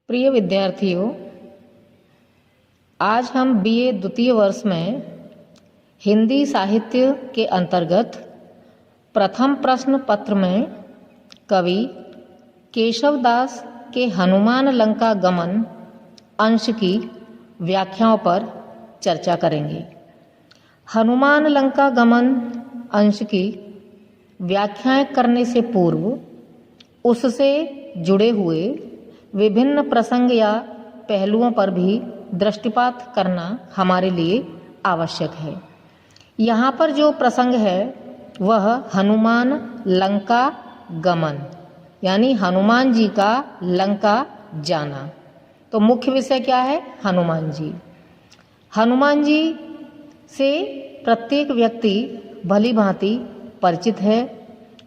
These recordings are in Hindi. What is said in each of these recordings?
प्रिय विद्यार्थियों, आज हम बीए द्वितीय वर्ष में हिंदी साहित्य के अंतर्गत प्रथम प्रश्न पत्र में कवि केशवदास के हनुमान लंका गमन अंश की व्याख्याओं पर चर्चा करेंगे। हनुमान लंका गमन अंश की व्याख्याएं करने से पूर्व उससे जुड़े हुए विभिन्न प्रसंग या पहलुओं पर भी दृष्टिपात करना हमारे लिए आवश्यक है। यहाँ पर जो प्रसंग है वह हनुमान लंका गमन यानी हनुमान जी का लंका जाना। तो मुख्य विषय क्या है? हनुमान जी। हनुमान जी से प्रत्येक व्यक्ति भली भांति परिचित है।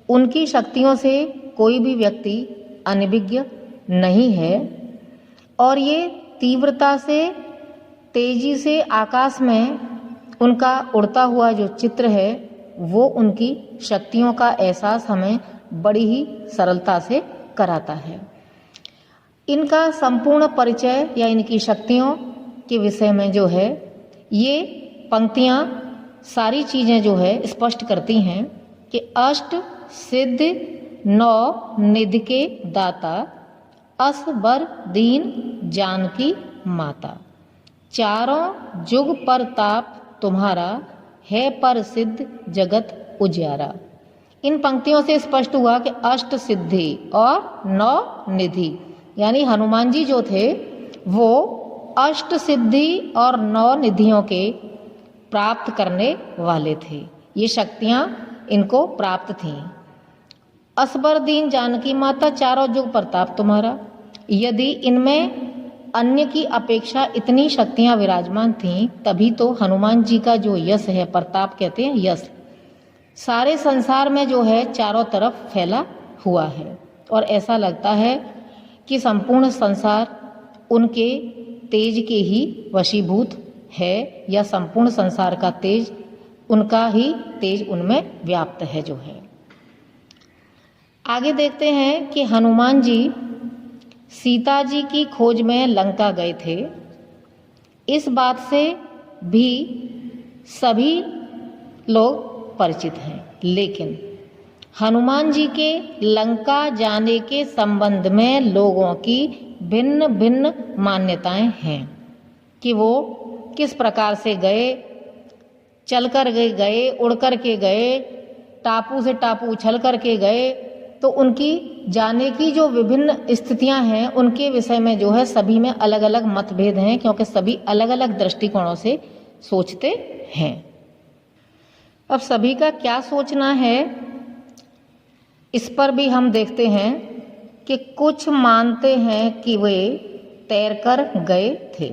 उनकी शक्तियों से कोई भी व्यक्ति अनभिज्ञ नहीं है और ये तीव्रता से, तेजी से आकाश में उनका उड़ता हुआ जो चित्र है वो उनकी शक्तियों का एहसास हमें बड़ी ही सरलता से कराता है। इनका संपूर्ण परिचय या इनकी शक्तियों के विषय में जो है ये पंक्तियाँ सारी चीज़ें जो है स्पष्ट करती हैं कि अष्ट सिद्ध नौ निधि के दाता, असबर दीन जानकी माता, चारों जुग पर ताप तुम्हारा, है पर सिद्ध जगत उजियारा। इन पंक्तियों से स्पष्ट हुआ कि अष्ट सिद्धि और नौ निधि यानी हनुमान जी जो थे वो अष्ट सिद्धि और नौ निधियों के प्राप्त करने वाले थे। ये शक्तियाँ इनको प्राप्त थीं। असबर दीन जानकी माता, चारों जुग प्रताप तुम्हारा। यदि इनमें अन्य की अपेक्षा इतनी शक्तियां विराजमान थीं तभी तो हनुमान जी का जो यश है, प्रताप कहते हैं यश, सारे संसार में जो है चारों तरफ फैला हुआ है और ऐसा लगता है कि संपूर्ण संसार उनके तेज के ही वशीभूत है या संपूर्ण संसार का तेज उनका ही तेज उनमें व्याप्त है जो है। आगे देखते हैं कि हनुमान जी सीता जी की खोज में लंका गए थे। इस बात से भी सभी लोग परिचित हैं, लेकिन हनुमान जी के लंका जाने के संबंध में लोगों की भिन्न भिन्न मान्यताएं हैं कि वो किस प्रकार से गए, चलकर गए, उड़ कर के गए, टापू से टापू उछल कर के गए। तो उनकी जाने की जो विभिन्न स्थितियां हैं उनके विषय में जो है सभी में अलग अलग मतभेद हैं, क्योंकि सभी अलग अलग दृष्टिकोणों से सोचते हैं। अब सभी का क्या सोचना है इस पर भी हम देखते हैं कि कुछ मानते हैं कि वे तैरकर गए थे,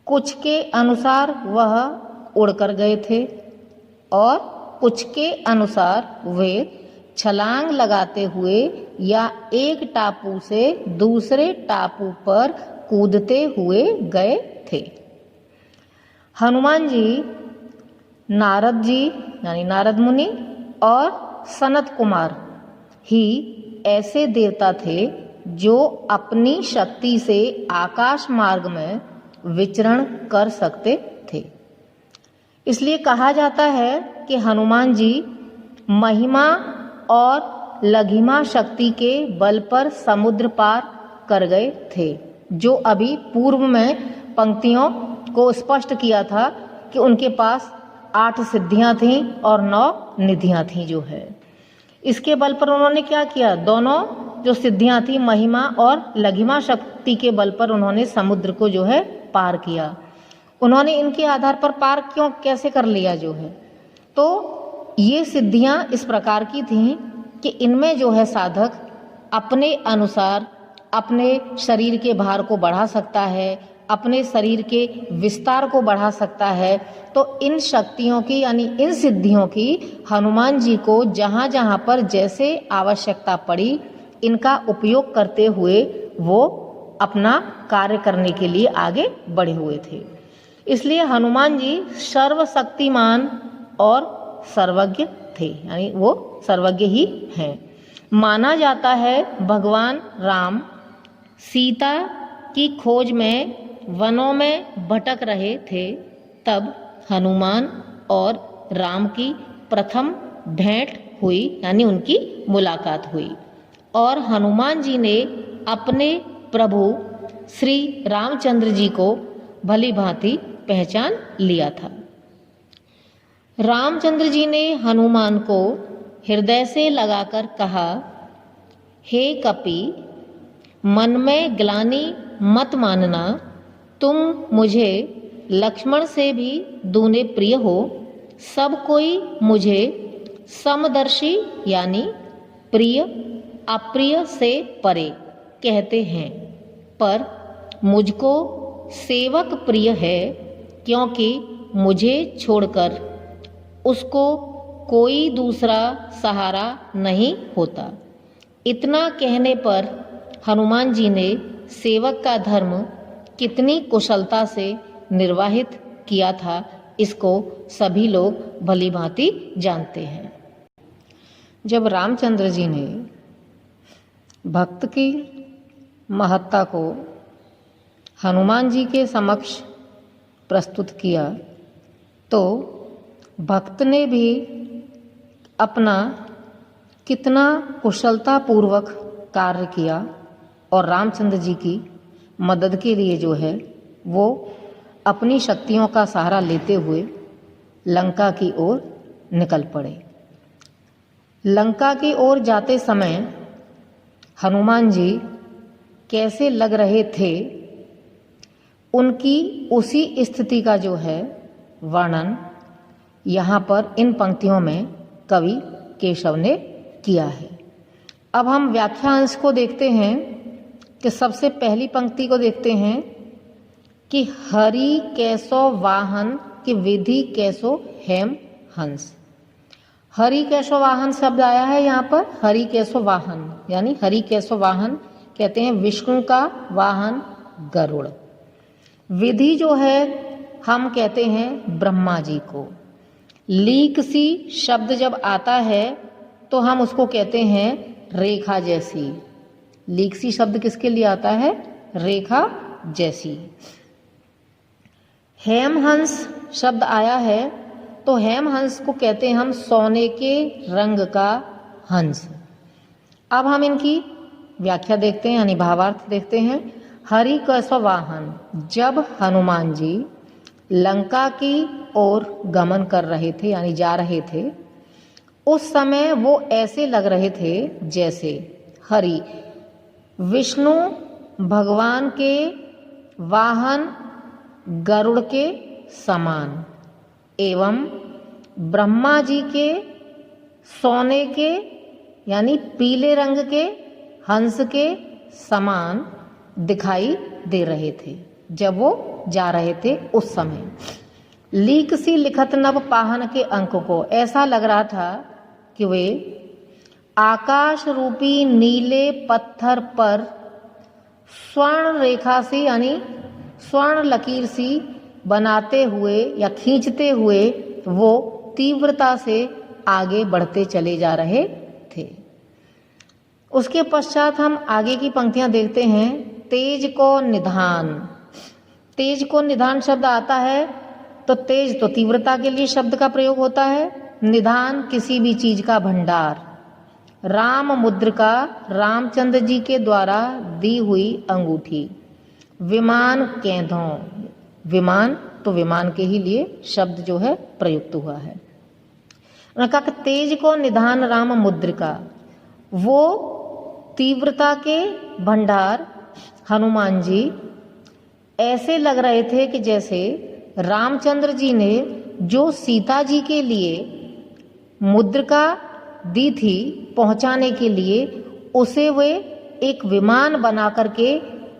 कुछ के अनुसार वह उड़कर गए थे और कुछ के अनुसार वे छलांग लगाते हुए या एक टापू से दूसरे टापू पर कूदते हुए गए थे। हनुमान जी नारद जी यानी नारद मुनि और सनत कुमार ही ऐसे देवता थे जो अपनी शक्ति से आकाश मार्ग में विचरण कर सकते थे। इसलिए कहा जाता है कि हनुमान जी महिमा और लघिमा शक्ति के बल पर समुद्र पार कर गए थे, जो अभी पूर्व में पंक्तियों को स्पष्ट किया था कि उनके पास 8 सिद्धियां थीं और 9 निधियां थीं जो है। इसके बल पर उन्होंने क्या किया? दोनों जो सिद्धियां थी महिमा और लघिमा शक्ति के बल पर उन्होंने समुद्र को जो है पार किया। उन्होंने इनके आधार पर पार कैसे कर लिया जो है? तो ये सिद्धियां इस प्रकार की थीं कि इनमें जो है साधक अपने अनुसार अपने शरीर के भार को बढ़ा सकता है, अपने शरीर के विस्तार को बढ़ा सकता है। तो इन शक्तियों की यानी इन सिद्धियों की हनुमान जी को जहाँ जहाँ पर जैसे आवश्यकता पड़ी इनका उपयोग करते हुए वो अपना कार्य करने के लिए आगे बढ़े हुए थे। इसलिए हनुमान जी सर्वशक्तिमान और सर्वज्ञ थे, यानी वो सर्वज्ञ ही हैं। माना जाता है भगवान राम सीता की खोज में वनों में भटक रहे थे, तब हनुमान और राम की प्रथम भेंट हुई, यानी उनकी मुलाकात हुई। और हनुमान जी ने अपने प्रभु श्री रामचंद्र जी को भली भांति पहचान लिया था। रामचंद्र जी ने हनुमान को हृदय से लगाकर कहा, हे कपि, मन में ग्लानि मत मानना, तुम मुझे लक्ष्मण से भी दूने प्रिय हो। सब कोई मुझे समदर्शी यानी प्रिय अप्रिय से परे कहते हैं, पर मुझको सेवक प्रिय है, क्योंकि मुझे छोड़कर उसको कोई दूसरा सहारा नहीं होता। इतना कहने पर हनुमान जी ने सेवक का धर्म कितनी कुशलता से निर्वाहित किया था, इसको सभी लोग भली भांति जानते हैं। जब रामचंद्र जी ने भक्त की महत्ता को हनुमान जी के समक्ष प्रस्तुत किया, तो भक्त ने भी अपना कितना कुशलतापूर्वक कार्य किया और रामचंद्र जी की मदद के लिए जो है वो अपनी शक्तियों का सहारा लेते हुए लंका की ओर निकल पड़े। लंका की ओर जाते समय हनुमान जी कैसे लग रहे थे, उनकी उसी स्थिति का जो है वर्णन यहाँ पर इन पंक्तियों में कवि केशव ने किया है। अब हम व्याख्यांश को देखते हैं कि सबसे पहली पंक्ति को देखते हैं कि हरि कैसो वाहन की विधि कैसो हेम हंस। हरि कैसो वाहन शब्द आया है यहाँ पर, हरि कैसो वाहन यानी हरि कैसो वाहन कहते हैं विष्णु का वाहन गरुड़। विधि जो है हम कहते हैं ब्रह्मा जी को। लीक सी शब्द जब आता है तो हम उसको कहते हैं रेखा जैसी। लीक सी शब्द किसके लिए आता है? रेखा जैसी। हेमहंस शब्द आया है तो हेमहंस को कहते हैं हम सोने के रंग का हंस। अब हम इनकी व्याख्या देखते हैं यानी भावार्थ देखते हैं। हरि कैसो वाहन, जब हनुमान जी लंका की ओर गमन कर रहे थे यानी जा रहे थे, उस समय वो ऐसे लग रहे थे जैसे हरि विष्णु भगवान के वाहन गरुड़ के समान एवं ब्रह्मा जी के सोने के यानी पीले रंग के हंस के समान दिखाई दे रहे थे जब वो जा रहे थे। उस समय लीक सी लिखत नभ पाहन के अंक को ऐसा लग रहा था कि वे आकाश रूपी नीले पत्थर पर स्वर्ण रेखा सी यानी स्वर्ण लकीर सी बनाते हुए या खींचते हुए वो तीव्रता से आगे बढ़ते चले जा रहे थे। उसके पश्चात हम आगे की पंक्तियां देखते हैं। तेज को निधान, तेज को निधान शब्द आता है तो तेज तो तीव्रता के लिए शब्द का प्रयोग होता है, निधान किसी भी चीज का भंडार। राम मुद्रिका, रामचंद्र जी के द्वारा दी हुई अंगूठी। विमान केंधों, विमान तो विमान के ही लिए शब्द जो है प्रयुक्त हुआ है। उन्होंने कहा कि तेज को निधान राम मुद्रिका, वो तीव्रता के भंडार हनुमान जी ऐसे लग रहे थे कि जैसे रामचंद्र जी ने जो सीता जी के लिए मुद्रिका दी थी पहुंचाने के लिए, उसे वे एक विमान बना करके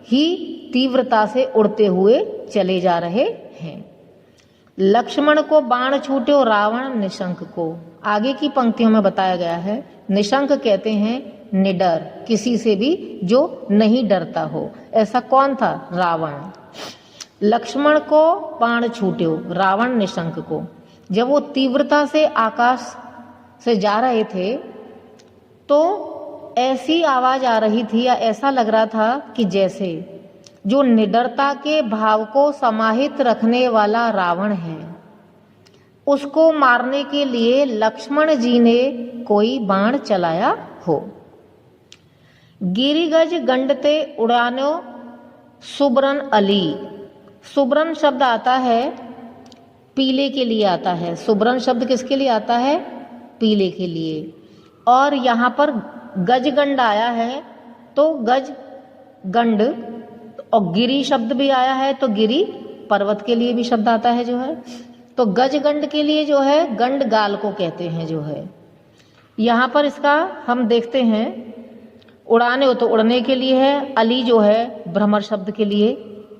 ही तीव्रता से उड़ते हुए चले जा रहे हैं। लक्ष्मण को बाण छूटे रावण निशंक को, आगे की पंक्तियों में बताया गया है। निशंक कहते हैं निडर, किसी से भी जो नहीं डरता हो। ऐसा कौन था? रावण। लक्ष्मण को बाण छूटे रावण निशंक को, जब वो तीव्रता से आकाश से जा रहे थे तो ऐसी आवाज आ रही थी या ऐसा लग रहा था कि जैसे जो निडरता के भाव को समाहित रखने वाला रावण है, उसको मारने के लिए लक्ष्मण जी ने कोई बाण चलाया हो। गिरिगज गंडते उड़ानो सुब्रन अली। सुब्रन शब्द आता है पीले के लिए आता है। सुब्रन शब्द किसके लिए आता है? पीले के लिए। और यहाँ पर गजगंड आया है तो गज गंड, और गिरी शब्द भी आया है तो गिरी पर्वत के लिए भी शब्द आता है जो है। तो गजगंड के लिए जो है गंड गाल को कहते हैं जो है। यहाँ पर इसका हम देखते हैं उड़ाने हो तो उड़ने के लिए है, अली जो है भ्रमर शब्द के लिए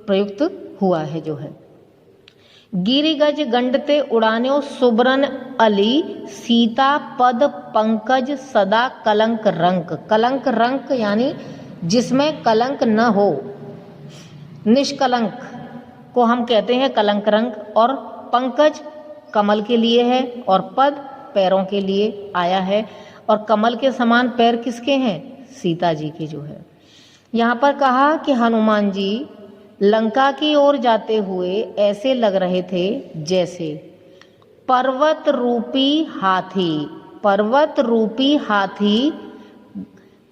प्रयुक्त हुआ है जो है। गिरिगज गंडते उड़ान्यो सुब्रन अली, सीता पद पंकज सदा कलंक रंक। कलंक रंक यानी जिसमें कलंक न हो, निष्कलंक को हम कहते हैं कलंक रंक। और पंकज कमल के लिए है और पद पैरों के लिए आया है। और कमल के समान पैर किसके हैं? सीता जी के जो है। यहाँ पर कहा कि हनुमान जी लंका की ओर जाते हुए ऐसे लग रहे थे जैसे पर्वत रूपी हाथी, पर्वत रूपी हाथी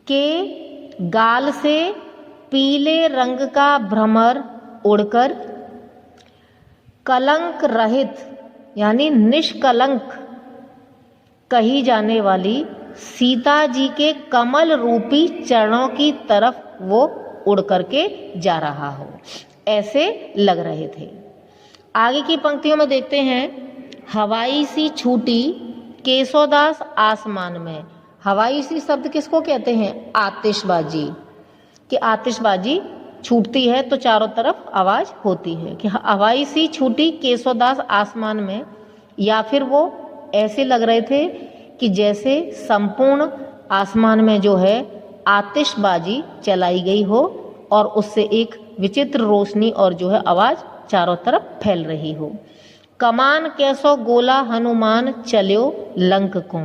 के गाल से पीले रंग का भ्रमर उड़कर कलंक रहित यानी निष्कलंक कही जाने वाली सीता जी के कमल रूपी चरणों की तरफ वो उड़ करके जा रहा हो, ऐसे लग रहे थे। आगे की पंक्तियों में देखते हैं, हवाई सी छूटी केशोदास आसमान में। हवाई सी शब्द किसको कहते हैं? आतिशबाजी। कि आतिशबाजी छूटती है तो चारों तरफ आवाज होती है। कि हवाई सी छूटी केशोदास आसमान में, या फिर वो ऐसे लग रहे थे कि जैसे संपूर्ण आसमान में जो है आतिशबाजी चलाई गई हो और उससे एक विचित्र रोशनी और जो है आवाज चारों तरफ फैल रही हो। कमान कैसो गोला हनुमान चल्यो लंक को।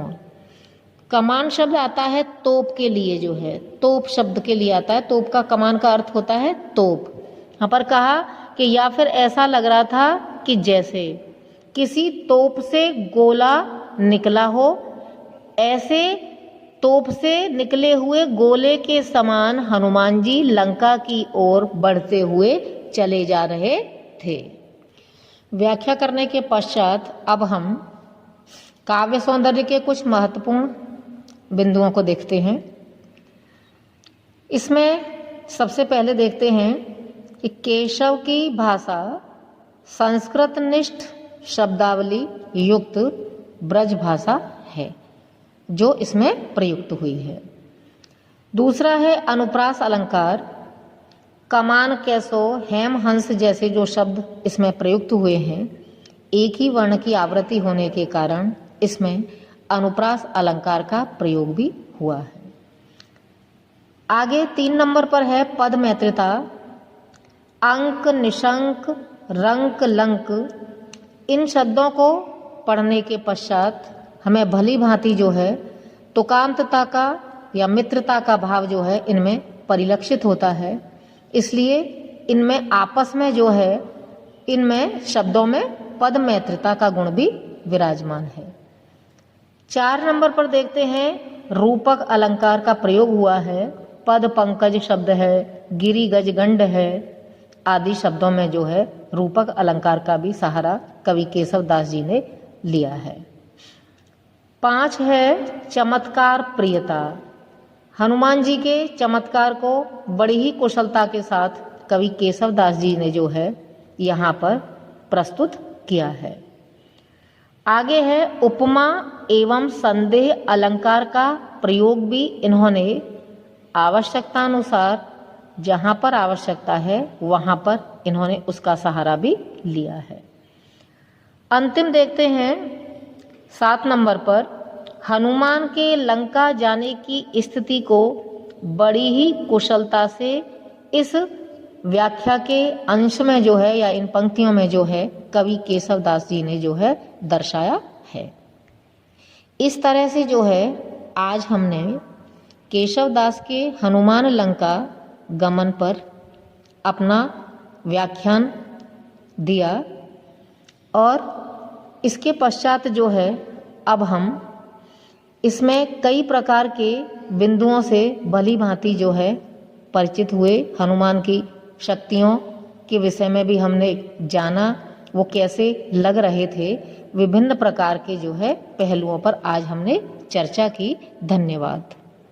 कमान शब्द आता है तोप के लिए जो है, तोप शब्द के लिए आता है। तोप का कमान का अर्थ होता है तोप। यहाँ पर कहा कि या फिर ऐसा लग रहा था कि जैसे किसी तोप से गोला निकला हो, ऐसे तोप से निकले हुए गोले के समान हनुमान जी लंका की ओर बढ़ते हुए चले जा रहे थे। व्याख्या करने के पश्चात अब हम काव्य सौंदर्य के कुछ महत्वपूर्ण बिंदुओं को देखते हैं। इसमें सबसे पहले देखते हैं कि केशव की भाषा संस्कृत निष्ठ शब्दावली युक्त ब्रज भाषा है जो इसमें प्रयुक्त हुई है। दूसरा है अनुप्रास अलंकार। कमान कैसो हेम हंस जैसे जो शब्द इसमें प्रयुक्त हुए हैं, एक ही वर्ण की आवृत्ति होने के कारण इसमें अनुप्रास अलंकार का प्रयोग भी हुआ है। आगे 3 नंबर पर है पद मैत्रिता। अंक निशंक रंक लंक, इन शब्दों को पढ़ने के पश्चात हमें भली भांति जो है तुकांतता का या मित्रता का भाव जो है इनमें परिलक्षित होता है। इसलिए इनमें आपस में जो है इनमें शब्दों में पद मैत्रिता का गुण भी विराजमान है। 4 नंबर पर देखते हैं रूपक अलंकार का प्रयोग हुआ है। पद पंकज शब्द है, गिरि गज गंड है आदि शब्दों में जो है रूपक अलंकार का भी सहारा कवि केशव दास जी ने लिया है। 5 है चमत्कार प्रियता। हनुमान जी के चमत्कार को बड़ी ही कुशलता के साथ कवि केशव दास जी ने जो है यहाँ पर प्रस्तुत किया है। आगे है उपमा एवं संदेह अलंकार का प्रयोग भी इन्होंने आवश्यकतानुसार जहाँ पर आवश्यकता है वहाँ पर इन्होंने उसका सहारा भी लिया है। अंतिम देखते हैं 7 नंबर पर हनुमान के लंका जाने की स्थिति को बड़ी ही कुशलता से इस व्याख्या के अंश में जो है या इन पंक्तियों में जो है कवि केशव दास जी ने जो है दर्शाया है। इस तरह से जो है आज हमने केशवदास के हनुमान लंका गमन पर अपना व्याख्यान दिया। और इसके पश्चात जो है अब हम इसमें कई प्रकार के बिंदुओं से भली भांति जो है परिचित हुए। हनुमान की शक्तियों के विषय में भी हमने जाना, वो कैसे लग रहे थे। विभिन्न प्रकार के जो है पहलुओं पर आज हमने चर्चा की। धन्यवाद।